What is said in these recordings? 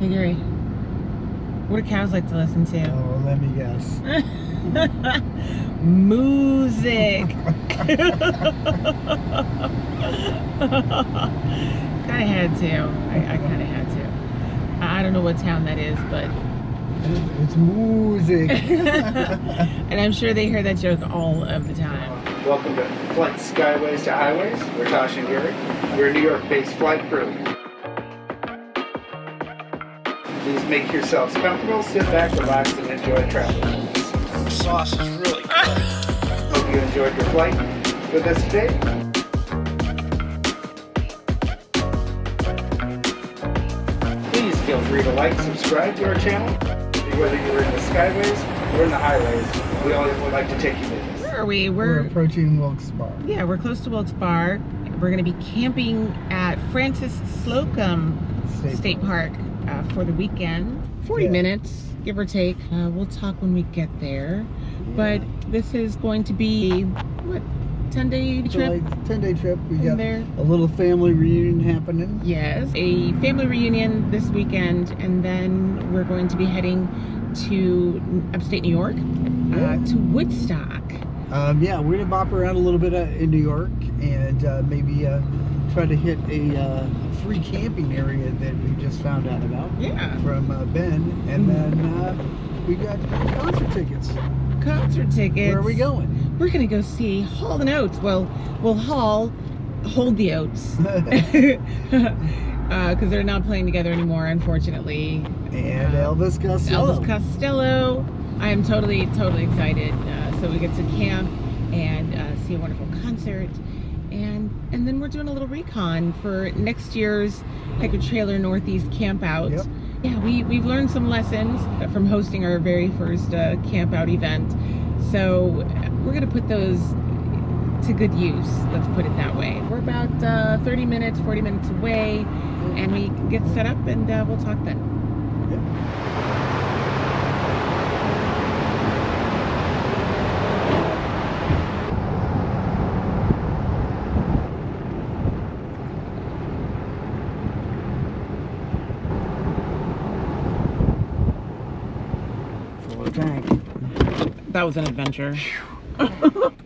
Hey Gary, what do cows like to listen to? Oh, let me guess. Music. Kind of had to. I kind of had to. I don't know what town that is, but it's music. and I'm sure they hear that joke all of the time. Welcome to Flight Skyways to Highways. We're Tosh and Gary. We're a New York-based flight crew. Please make yourselves comfortable, sit back, relax, and enjoy travel. The sauce is really good. Hope you enjoyed your flight with us today. Please feel free to like, subscribe to our channel. Whether you're in the Skyways or in the Highways, we always would like to take you with us. Where are we? We're approaching Wilkes-Barre. Yeah, we're close to Wilkes-Barre. We're going to be camping at Francis Slocum State Park for the weekend. 40 minutes, give or take. We'll talk when we get there. Yeah. But this is going to be, what, 10-day trip? So like 10-day trip. We got a little family reunion happening. Yes, a family reunion this weekend, and then we're going to be heading to upstate New York, to Woodstock. Yeah, we're gonna bop around a little bit in New York and maybe try to hit a free camping area that we just found out about. Yeah. From Ben, and then we got concert tickets. Concert tickets. Where are we going? We're gonna go see Hall & Oates. Well, we'll hold the Oates because they're not playing together anymore, unfortunately. And Elvis Costello. Elvis Costello. I am totally excited. So we get to camp and see a wonderful concert, and then we're doing a little recon for next year's Hiker Trailer Northeast Camp Out. Yep. Yeah, we've learned some lessons from hosting our very first camp out event. So we're gonna put those to good use, let's put it that way. We're about 40 minutes away, and we get set up and we'll talk then. Yep. That was an adventure.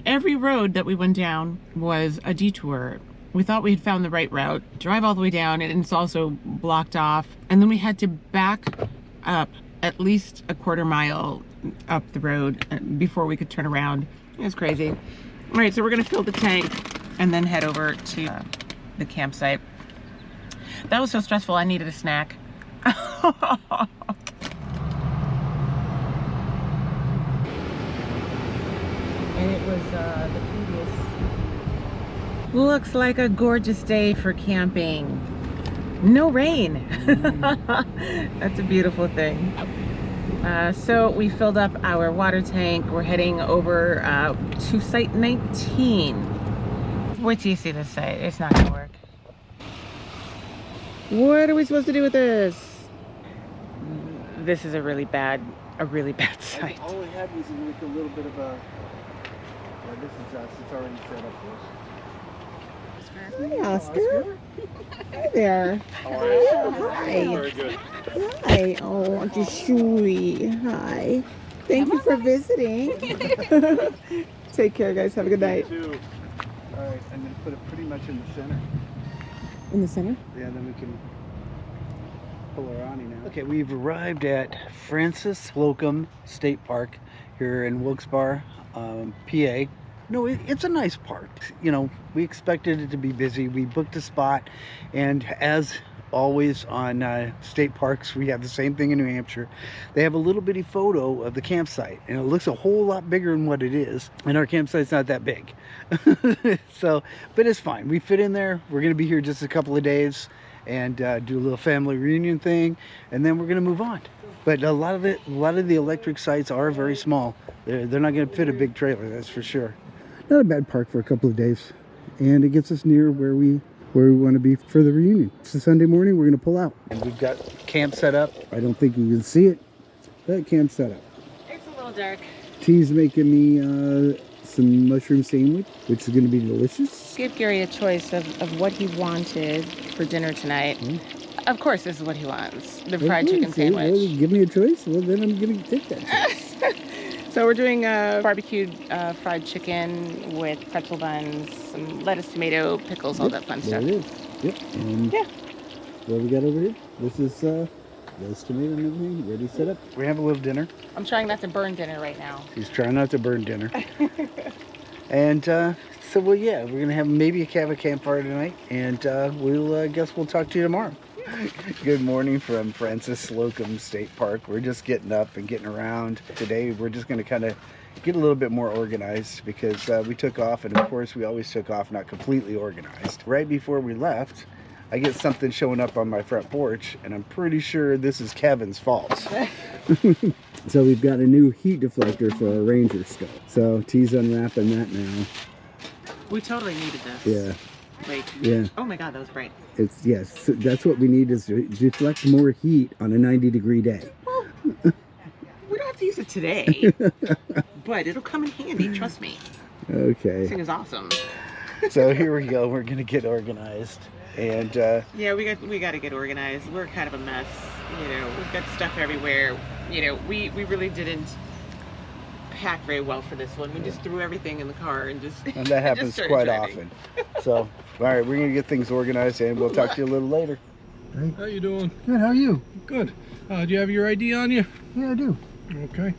Every road that we went down was a detour. We thought we had found the right route, drive all the way down, and it's also blocked off. And then we had to back up at least a quarter mile up the road before we could turn around. It was crazy. All right, so we're gonna fill the tank and then head over to the campsite. That was so stressful, I needed a snack. And it was the previous. Looks like a gorgeous day for camping. No rain. That's a beautiful thing. So we filled up our water tank. We're heading over to site 19. Wait till you see this site. It's not gonna work. What are we supposed to do with this? This is a really bad site. All we had was like a little bit of a. This is us. It's already set up for us. Hi, Oscar. Hi there. How are you? Hi. Very good. Hi. Oh, Auntie Shui. Hi. Thank you for visiting. Take care, guys. Have a good night. You too. All right, I'm going to put it pretty much in the center. In the center? Yeah, then we can pull her on now. Okay, we've arrived at Francis Slocum State Park here in Wilkes-Barre, PA. No, it's a nice park. You know, we expected it to be busy. We booked a spot, and as always on state parks, we have the same thing in New Hampshire. They have a little bitty photo of the campsite, and it looks a whole lot bigger than what it is, and our campsite's not that big. So, but it's fine. We fit in there. We're going to be here just a couple of days and do a little family reunion thing, and then we're going to move on. But a lot of the electric sites are very small. They're not going to fit a big trailer, that's for sure. Not a bad park for a couple of days, and it gets us near where we want to be for the reunion. It's a Sunday morning. We're going to pull out, and we've got camp set up. I don't think you can see it, but camp set up. It's a little dark. T's making me some mushroom sandwich, which is going to be delicious. Give Gary a choice of what he wanted for dinner tonight. Of course, this is what he wants. The fried chicken See, well, sandwich. give me a choice. Well, then I'm gonna take that choice. So we're doing barbecued fried chicken with pretzel buns, some lettuce, tomato, pickles, all that fun There stuff. it is. Yep. And Yeah. what we got over here? This is roast tomato and everything ready set up. We have a little dinner. I'm trying not to burn dinner right now. He's trying not to burn dinner. And so, well, yeah, we're gonna have maybe a campfire tonight, and we'll guess we'll talk to you tomorrow. Good morning from Francis Slocum State Park. We're just getting up and getting around. Today we're just gonna kind of get a little bit more organized because we took off, and of course we always took off not completely organized. Right before we left, I get something showing up on my front porch, and I'm pretty sure this is Kevin's fault. So we've got a new heat deflector for our Ranger stuff. So T's unwrapping that now. We totally needed this. Yeah. Wait. Yeah. Oh my God, that was bright. It's, yes, so that's what we need, is to deflect more heat on a 90-degree day. Well, we don't have to use it today, but it'll come in handy, trust me. Okay. This thing is awesome. So here we go. We're gonna get organized, and Yeah, we got to get organized. We're kind of a mess. You know, we've got stuff everywhere. You know, we really didn't pack very well for this one. We just threw everything in the car and just. and that happens started quite driving. often. So, all right, we're gonna get things organized, and we'll talk to you a little later. Hey, how you doing? Good. How are you? Good. Do you have your ID on you? Yeah, I do. Okay.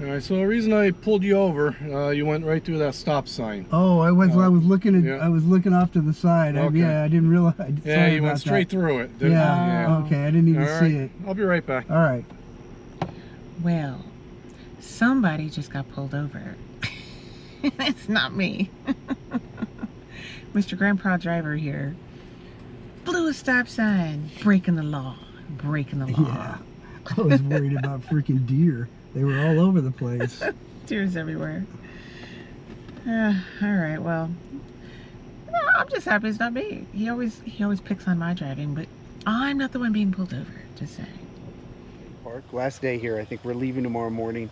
All right. So the reason I pulled you over, you went right through that stop sign. Oh, I was looking at yeah. I was looking off to the side. Okay. Yeah, I didn't realize. Yeah, sorry you about went straight that. through it. Yeah. Okay, I didn't even All right. see it. I'll be right back. All right. Well, somebody just got pulled over. It's not me. Mr. Grandpa Driver here blew a stop sign, breaking the law. Yeah. I was worried about freaking deer. They were all over the place. Deers everywhere. All right, well, no, I'm just happy it's not me. He always picks on my driving, but I'm not the one being pulled over. Just saying. Park. Last day here. I think we're leaving tomorrow morning.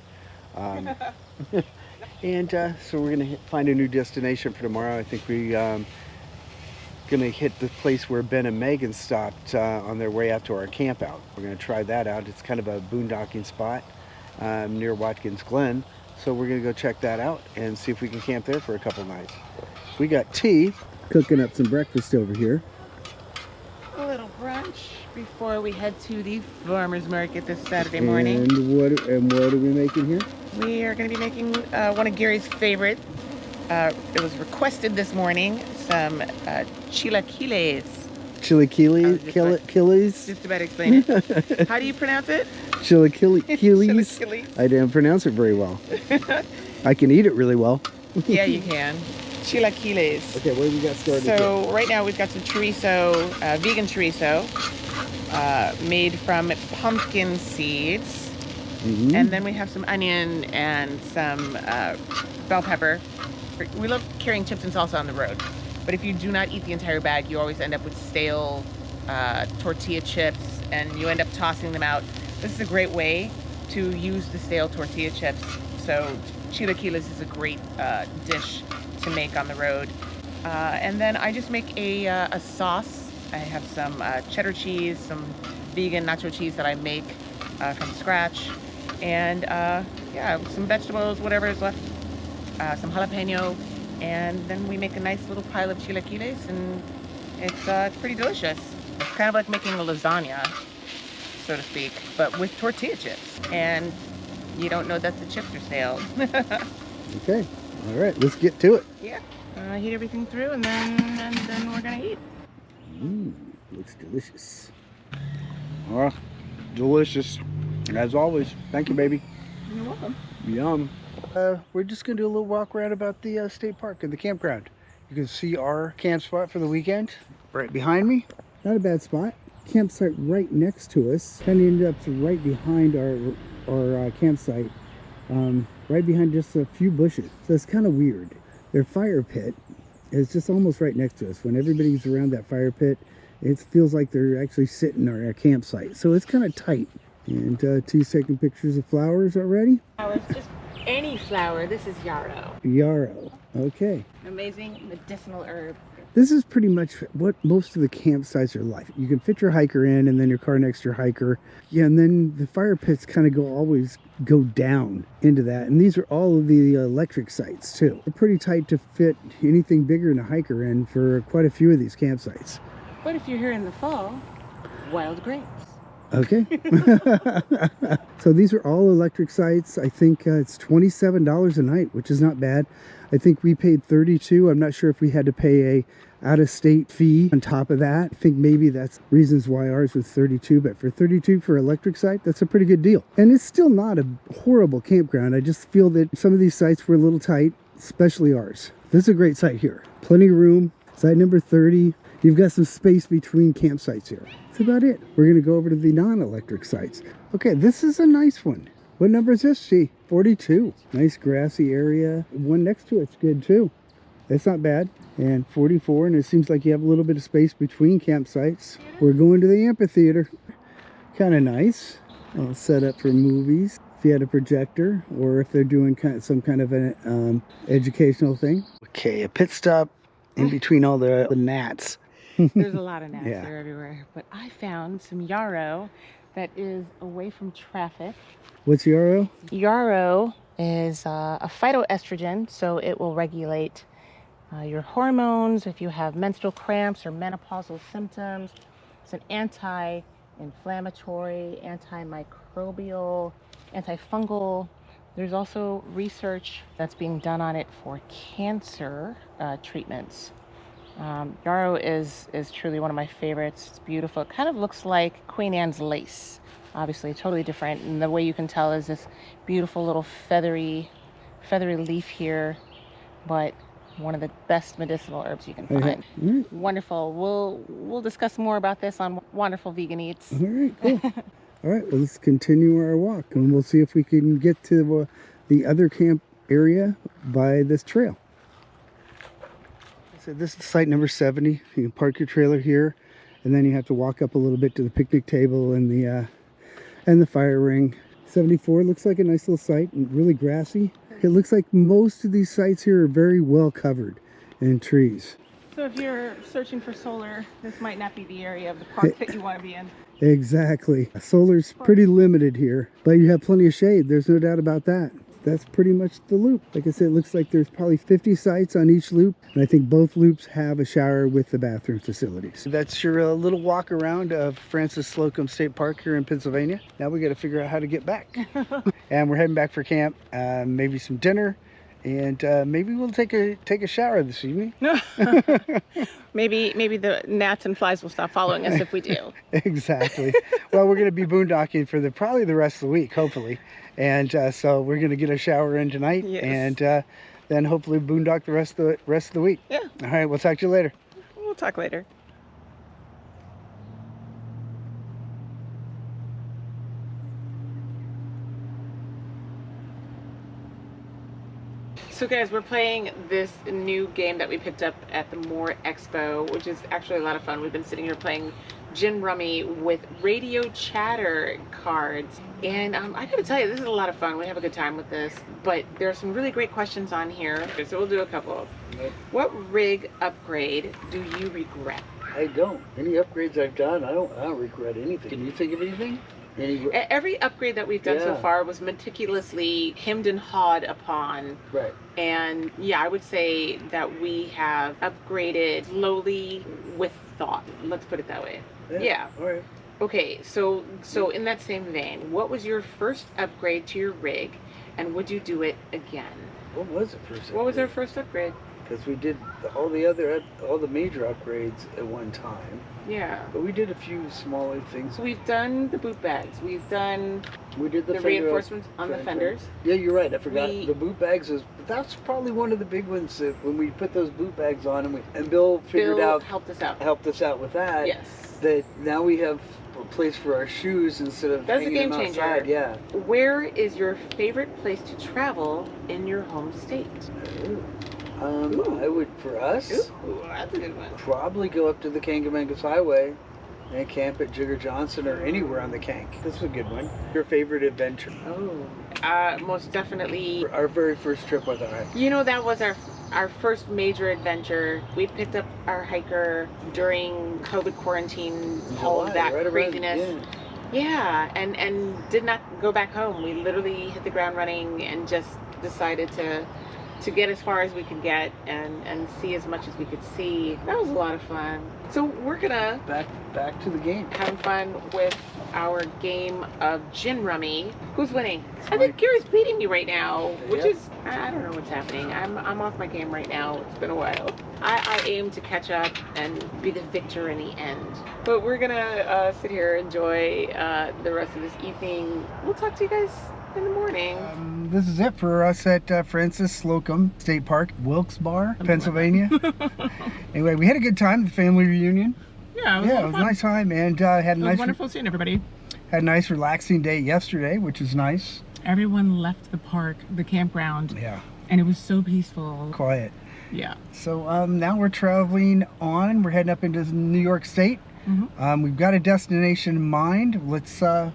And so we're gonna find a new destination for tomorrow. I think we gonna hit the place where Ben and Megan stopped on their way out to our camp out. We're gonna try that out. It's kind of a boondocking spot near Watkins Glen. So we're gonna go check that out and see if we can camp there for a couple nights. We got T cooking up some breakfast over here. A little brunch before we head to the farmer's market this Saturday morning. And what are we making here? We are going to be making one of Gary's favorite. It was requested this morning. Some chilaquiles. Chilaquiles? Just about to explain it. How do you pronounce it? Chilaquiles? Chilaquiles. I didn't pronounce it very well. I can eat it really well. Yeah, you can. Chilaquiles. Okay, what do we got started here? So right now we've got some chorizo, vegan chorizo, made from pumpkin seeds. And then we have some onion and some bell pepper. We love carrying chips and salsa on the road. But if you do not eat the entire bag, you always end up with stale tortilla chips, and you end up tossing them out. This is a great way to use the stale tortilla chips. So chilaquiles is a great dish to make on the road. And then I just make a sauce. I have some cheddar cheese, some vegan nacho cheese that I make from scratch. And yeah, some vegetables, whatever is left, some jalapeno, and then we make a nice little pile of chilaquiles, and it's pretty delicious. It's kind of like making a lasagna, so to speak, but with tortilla chips, and you don't know that the chips are stale. Okay, all right, let's get to it. Yeah, heat everything through, and then we're gonna eat. Looks delicious. Oh, delicious. As always. Thank you, baby. You're welcome. Yum. We're just going to do a little walk around about the state park and the campground. You can see our camp spot for the weekend right behind me. Not a bad spot. Campsite right next to us. Kind of ended up right behind our campsite. Right behind just a few bushes. So it's kind of weird. Their fire pit is just almost right next to us. When everybody's around that fire pit, it feels like they're actually sitting on our campsite. So it's kind of tight. And T's taking pictures of flowers already. Flowers, just any flower. This is yarrow. Yarrow. Okay. Amazing medicinal herb. This is pretty much what most of the campsites are like. You can fit your hiker in and then your car next to your hiker. Yeah, and then the fire pits kind of always go down into that. And these are all of the electric sites too. They're pretty tight to fit anything bigger than a hiker in for quite a few of these campsites. But if you're here in the fall, wild grapes. Okay. So these are all electric sites. I think it's $27 a night, which is not bad. I think we paid $32. I'm not sure if we had to pay a out-of-state fee on top of that. I think maybe that's reasons why ours was $32, but for $32 for electric site, that's a pretty good deal. And it's still not a horrible campground. I just feel that some of these sites were a little tight, especially ours. This is a great site here. Plenty of room. Site number 30. You've got some space between campsites here. That's about it. We're going to go over to the non-electric sites. Okay, this is a nice one. What number is this? See, 42. Nice grassy area. One next to it's good too. That's not bad. And 44, and it seems like you have a little bit of space between campsites. We're going to the amphitheater. Kind of nice. All set up for movies. If you had a projector, or if they're doing some kind of an educational thing. Okay, a pit stop in between all the gnats. There's a lot of gnats. Yeah. They're everywhere. But I found some yarrow that is away from traffic. What's yarrow? Yarrow is a phytoestrogen, so it will regulate your hormones if you have menstrual cramps or menopausal symptoms. It's an anti-inflammatory, antimicrobial, antifungal. There's also research that's being done on it for cancer treatments. Yarrow is truly one of my favorites. It's beautiful. It kind of looks like Queen Anne's lace. Obviously totally different, and the way you can tell is this beautiful little feathery leaf here, but one of the best medicinal herbs you can find. Wonderful. We'll discuss more about this on Wonderful Vegan Eats. All right, cool. All right, well, let's continue our walk, and we'll see if we can get to the other camp area by this trail. So this is site number 70. You can park your trailer here, and then you have to walk up a little bit to the picnic table and the fire ring. 74 looks like a nice little site and really grassy. It looks like most of these sites here are very well covered in trees. So if you're searching for solar, this might not be the area of the park that you want to be in. Exactly. Solar's pretty limited here, but you have plenty of shade. There's no doubt about that. That's pretty much the loop. Like I said, it looks like there's probably 50 sites on each loop, and I think both loops have a shower with the bathroom facilities. That's your little walk around of Francis Slocum State Park here in Pennsylvania. Now we got to figure out how to get back. And we're heading back for camp, maybe some dinner, and maybe we'll take a shower this evening. Maybe the gnats and flies will stop following us if we do. Exactly. Well, we're going to be boondocking for probably the rest of the week, hopefully. And so we're going to get a shower in tonight, yes. And then hopefully boondock the rest of the week. Yeah. All right, we'll talk to you later. We'll talk later. So guys, we're playing this new game that we picked up at the Moore Expo, which is actually a lot of fun. We've been sitting here playing gin rummy with radio chatter cards, and I gotta tell you, this is a lot of fun. We have a good time with this, but there are some really great questions on here, so we'll do a couple. What rig upgrade do you regret? I don't. Any upgrades I've done, I don't regret anything. Can you think of anything? Every upgrade that we've done so far was meticulously hemmed and hawed upon. Right. And yeah, I would say that we have upgraded slowly with thought. Let's put it that way. Yeah. All right. Okay, so in that same vein, what was your first upgrade to your rig, and would you do it again? What was the first upgrade? What was our first upgrade? Because we did all the major upgrades at one time. Yeah. But we did a few smaller things. So we've done the boot bags. We did the reinforcements on the fenders. Yeah, you're right. I forgot. The boot bags that's probably one of the big ones that when we put those boot bags on and Bill helped us out with that. Yes. That now we have a place for our shoes instead of That's hanging a game them changer. outside. Yeah. Where is your favorite place to travel in your home state? I would, for us, That's a good one. probably go up to the Kangamangas Highway and camp at Jigger Johnson or anywhere on the Kank. That's a good one. Your favorite adventure? Oh, most definitely. Our very first trip with our. You know, that was our first major adventure. We picked up our hiker during COVID quarantine, all of that craziness. Yeah, and did not go back home. We literally hit the ground running and just decided to get as far as we could get and see as much as we could see. That was a lot of fun. So we're gonna back to the game. having fun with our game of gin rummy. Who's winning? I think Gary's beating me right now, which is, I don't know what's happening. I'm off my game right now. It's been a while. I aim to catch up and be the victor in the end. But we're gonna sit here, enjoy the rest of this evening. We'll talk to you guys in the morning. This is it for us at Francis Slocum State Park, Wilkes-Barre, Pennsylvania. Anyway, we had a good time, the family reunion. Yeah, It was a nice time, and had a nice, wonderful seeing everybody. had a nice relaxing day yesterday, which was nice. Everyone left the park, the campground, Yeah, and it was so peaceful. quiet. Yeah. So now we're traveling on. We're heading up into New York State. We've got a destination in mind. Let's go.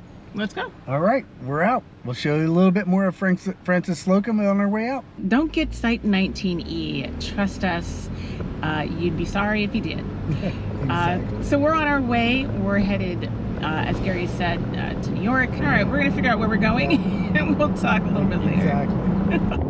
all right, we're out. We'll show you a little bit more of Francis Slocum on our way out. Don't get Site 19E. Trust us. You'd be sorry if you did. Exactly. So we're on our way. We're headed, as Gary said, to New York. All right, we're going to figure out where we're going, and we'll talk a little bit later. Exactly.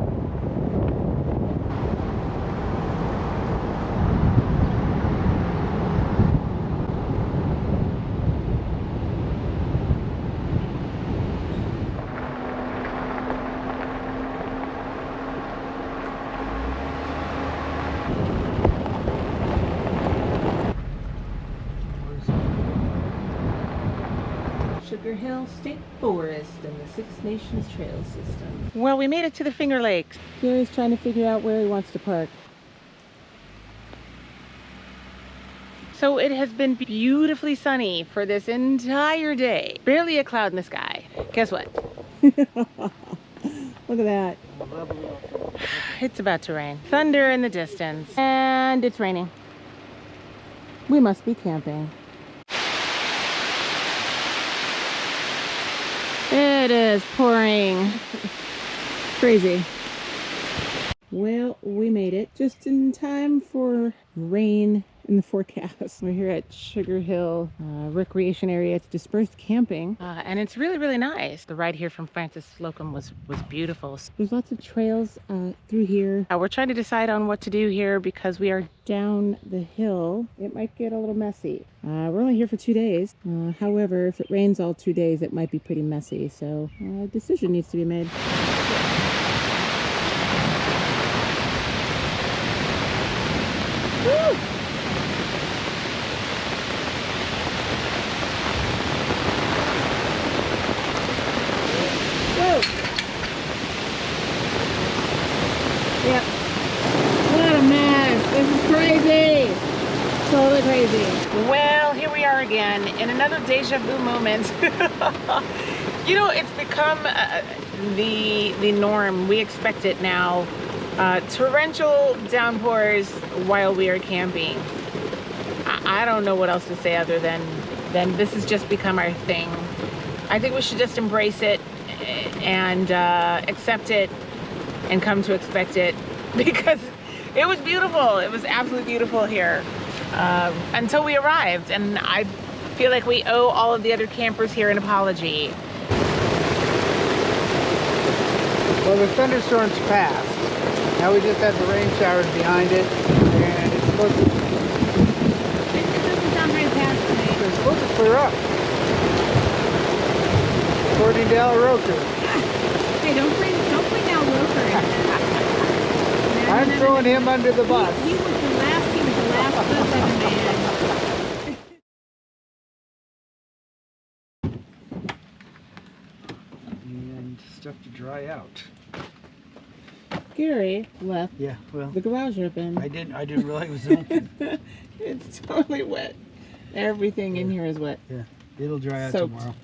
Sugar Hill State Forest and the Six Nations Trail System. Well, we made it to the Finger Lakes. Gary's trying to figure out where he wants to park. So it has been beautifully sunny for this entire day. Barely a cloud in the sky. Guess what? Look at that. It's about to rain. Thunder in the distance. And it's raining. We must be camping. It is pouring. Crazy. Well, we made it just in time for rain in the forecast. We're here at Sugar Hill Recreation Area. It's dispersed camping, and it's really, really nice. The ride here from Francis Slocum was beautiful. There's lots of trails through here. We're trying to decide on what to do here because we are down the hill. It might get a little messy. We're only here for 2 days. However, if it rains all 2 days, it might be pretty messy. So a decision needs to be made. Woo! Whoa! Yep. What a mess. This is crazy. Totally crazy. Well, here we are again in another deja vu moment. You know, it's become the norm. We expect it now. Torrential downpours while we are camping. I don't know what else to say other than this has just become our thing. I think we should just embrace it and accept it and come to expect it, because it was beautiful. It was absolutely beautiful here until we arrived, and I feel like we owe all of the other campers here an apology. Well, the thunderstorm's passed. Now we just have the rain showers behind it, and it's supposed to... It doesn't sound very fast to me. It's supposed to clear up. According to Al Roker. Hey, don't bring Al Roker in. I'm throwing him under the bus. He was the last man. And stuff to dry out. Gary left Yeah, well, the garage open. I didn't realize it was open. It's totally wet. Everything in here is wet. Yeah, it'll dry out Soaked. tomorrow.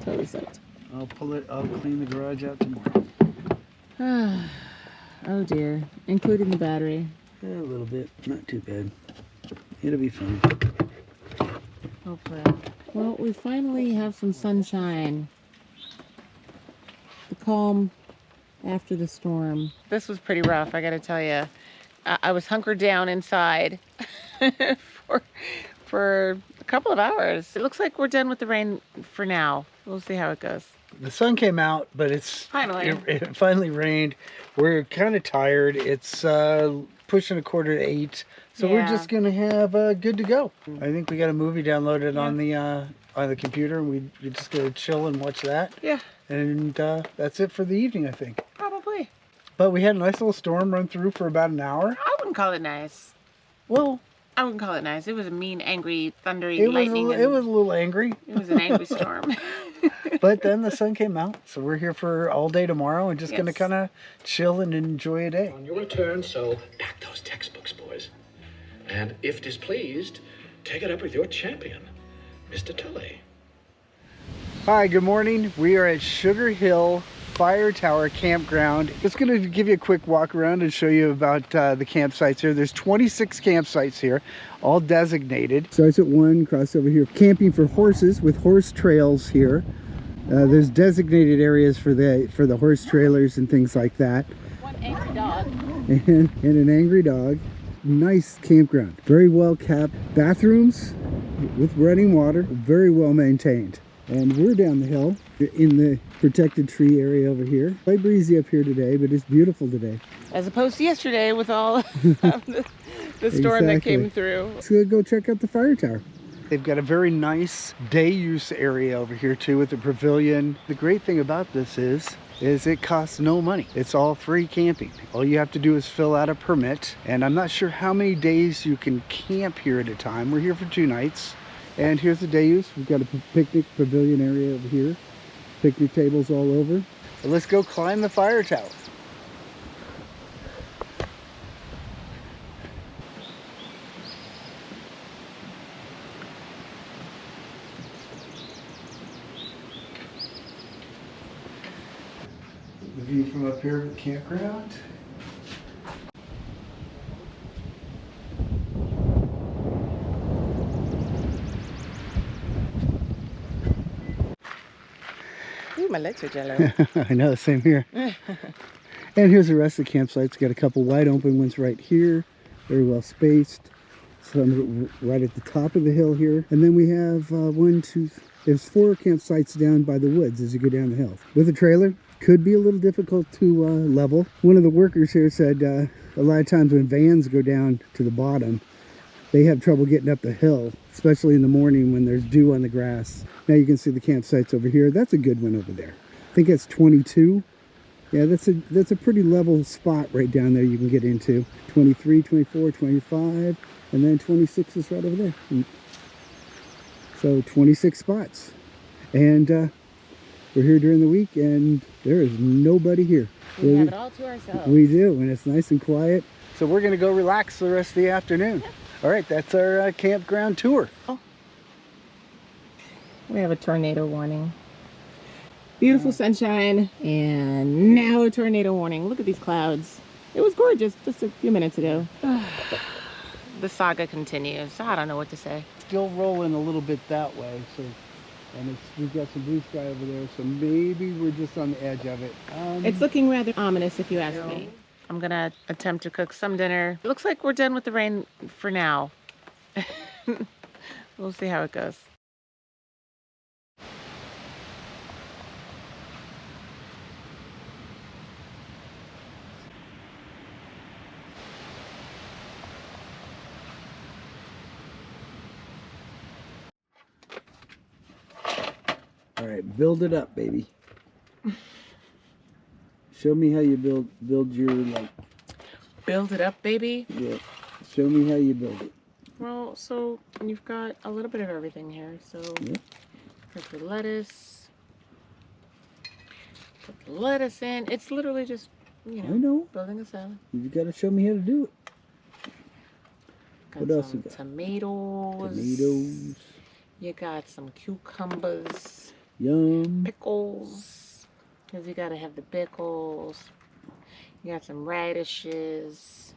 Totally soaked. I'll clean the garage out tomorrow. Oh dear. Including the battery. A little bit, not too bad. It'll be fine. Hopefully. Well, we finally have some sunshine. The calm after the storm. This was pretty rough, I gotta tell you. I was hunkered down inside for a couple of hours. It looks like we're done with the rain for now. We'll see how it goes. The sun came out, but Finally. it finally rained. We're kind of tired. It's pushing 7:45, so we're Yeah. just gonna have good to go. I think we got a movie downloaded on the computer, and we're just gonna chill and watch that. Yeah, And that's it for the evening, I think. probably. But we had a nice little storm run through for about an hour. I wouldn't call it nice. Well, I wouldn't call it nice. It was a mean, angry, thundery, it was lightning. it was a little angry, It was an angry storm. but then the sun came out, so we're here for all day tomorrow and just gonna Yes. kind of chill and enjoy a day. On your return, so pack those textbooks, boys. And if displeased, take it up with your champion, Mr. Tully. Hi, good morning. We are at Sugar Hill Fire Tower Campground. Just going to give you a quick walk around and show you about the campsites here. There's 26 campsites here, all designated. Starts at 1, cross over here. Camping for horses with horse trails here. There's designated areas for the horse trailers and things like that. One angry dog. And an angry dog. Nice campground. Very well kept. Bathrooms with running water. Very well maintained. And we're down the hill in the protected tree area over here. Quite breezy up here today, but it's beautiful today. As opposed to yesterday with all the storm that came through. Let's go check out the fire tower. They've got a very nice day use area over here too with the pavilion. The great thing about this is it costs no money. It's all free camping. All you have to do is fill out a permit. And I'm not sure how many days you can camp here at a time. We're here for 2 nights. And here's the day use. We've got a picnic pavilion area over here. Picnic tables all over. So let's go climb the fire tower. The view from up here at the campground. Ooh, my legs are jello. I know, same here. And here's the rest of the campsites. Got a couple wide open ones right here. Very well spaced. Some right at the top of the hill here. And then we have there's 4 campsites down by the woods as you go down the hill. With a trailer, could be a little difficult to level. One of the workers here said a lot of times when vans go down to the bottom, they have trouble getting up the hill, especially in the morning when there's dew on the grass. Now you can see the campsites over here. That's a good one over there. I think that's 22. Yeah, that's a pretty level spot right down there you can get into. 23, 24, 25, and then 26 is right over there. So 26 spots. And we're here during the week and there is nobody here. We have it all to ourselves. We do, and it's nice and quiet. So we're gonna go relax the rest of the afternoon. All right, that's our campground tour. We have a tornado warning. Beautiful sunshine, and now a tornado warning. Look at these clouds. It was gorgeous just a few minutes ago. The saga continues. I don't know what to say. Still rolling a little bit that way, so, and we've got some blue sky over there, so maybe we're just on the edge of it. It's looking rather ominous, if you ask me. I'm gonna attempt to cook some dinner. It looks like we're done with the rain for now. We'll see how it goes. All right, build it up, baby. Show me how you build your, like... Build it up, baby. Yeah, show me how you build it. Well, so you've got a little bit of everything here. So put the lettuce. Put the lettuce in. It's literally just, you know, I know. building a salad. You got to show me how to do it. Got What else some you got? tomatoes. Tomatoes. You got some cucumbers. Yum. Pickles. Because you got to have the pickles. You got some radishes.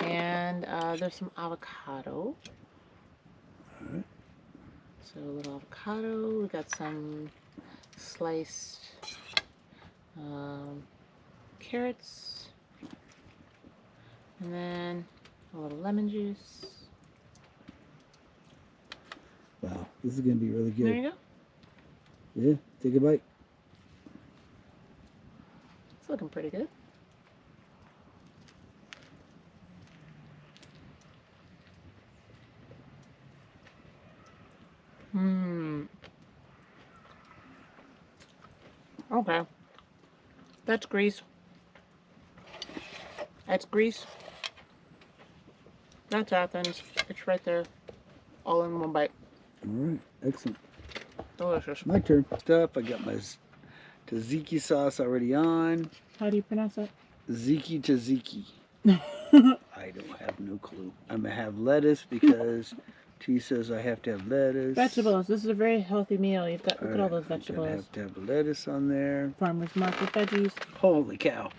And there's some avocado. Alright. So a little avocado. We got some sliced carrots. And then a little lemon juice. Wow, this is gonna be really There good. you go. Yeah, take a bite. It's looking pretty good. Okay. That's Greece. That's Greece. That's Athens. It's right there. All in one bite. All right, excellent. Delicious. My turn. Stuff. I got my tzatziki sauce already on. How do you pronounce that? Ziki tzatziki. I don't have no clue. I'm gonna have lettuce because T says I have to have lettuce. Vegetables. This is a very healthy meal. You've got, look at all those I'm vegetables. gonna have to have lettuce on there. Farmer's market veggies. Holy cow!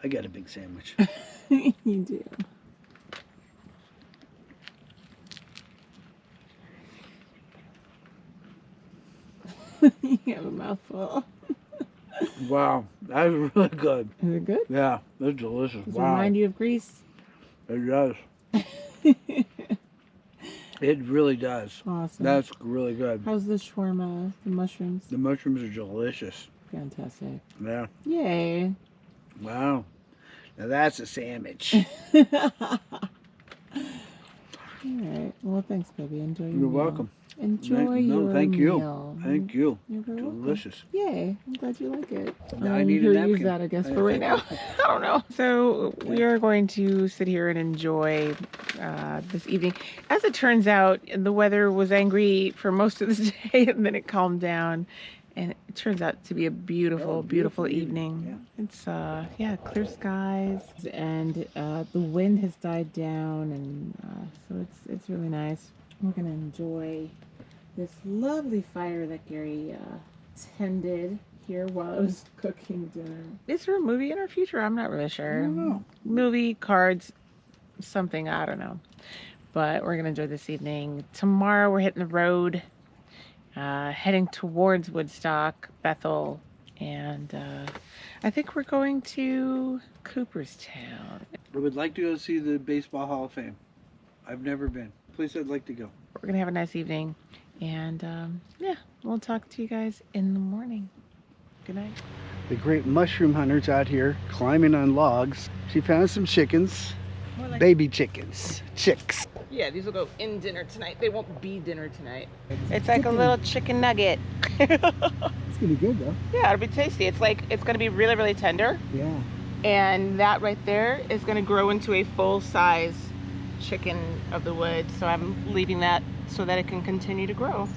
I got a big sandwich. You do. You have a mouthful. Wow, that was really good. Is it good? Yeah, that's delicious. Does it Wow, remind you of Greece? it does. It really does. Awesome. That's really good. How's the shawarma? The mushrooms? The mushrooms are delicious. Fantastic. Yeah. Yay. Wow. Now that's a sandwich. All right. Well, thanks, baby. Enjoy your You're meal. welcome. Enjoy No, your thank you. meal. Thank you. You're very welcome. Delicious. Yay. I'm glad you like it. Now I need a You'll napkin. use that, I guess, for right now. I don't know. So we are going to sit here and enjoy this evening. As it turns out, the weather was angry for most of the day, and then it calmed down. And it turns out to be a beautiful, beautiful evening. Yeah. It's, clear skies. And the wind has died down, and so it's really nice. We're going to enjoy this lovely fire that Gary tended here while I was cooking dinner. Is there a movie in our future? I'm not really sure. I don't know. Movie, cards, something, I don't know. But we're going to enjoy this evening. Tomorrow we're hitting the road, heading towards Woodstock, Bethel, and I think we're going to Cooperstown. I would like to go see the Baseball Hall of Fame. I've never been. Place I'd like to go. We're going to have a nice evening. And we'll talk to you guys in the morning. Good night. The great mushroom hunters out here climbing on logs. She found some chickens. More Baby chickens. Chicks. Yeah, these will go in dinner tonight. They won't be dinner tonight. It's like a little chicken nugget. It's gonna be good though. Yeah, it'll be tasty. It's going to be really, really tender. Yeah. And that right there is going to grow into a full-size chicken of the woods. So I'm leaving that so that it can continue to grow.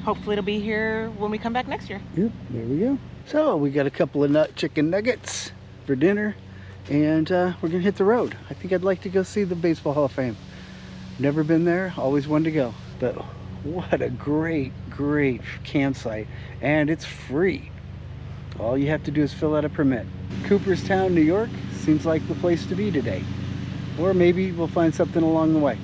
Hopefully it'll be here when we come back next year. Yep, there we go. So we got a couple of chicken nuggets for dinner, and we're gonna hit the road. I think I'd like to go see the Baseball Hall of Fame. Never been there, always wanted to go. But what a great campsite, and it's free. All you have to do is fill out a permit. Cooperstown, New York seems like the place to be today. Or maybe we'll find something along the way.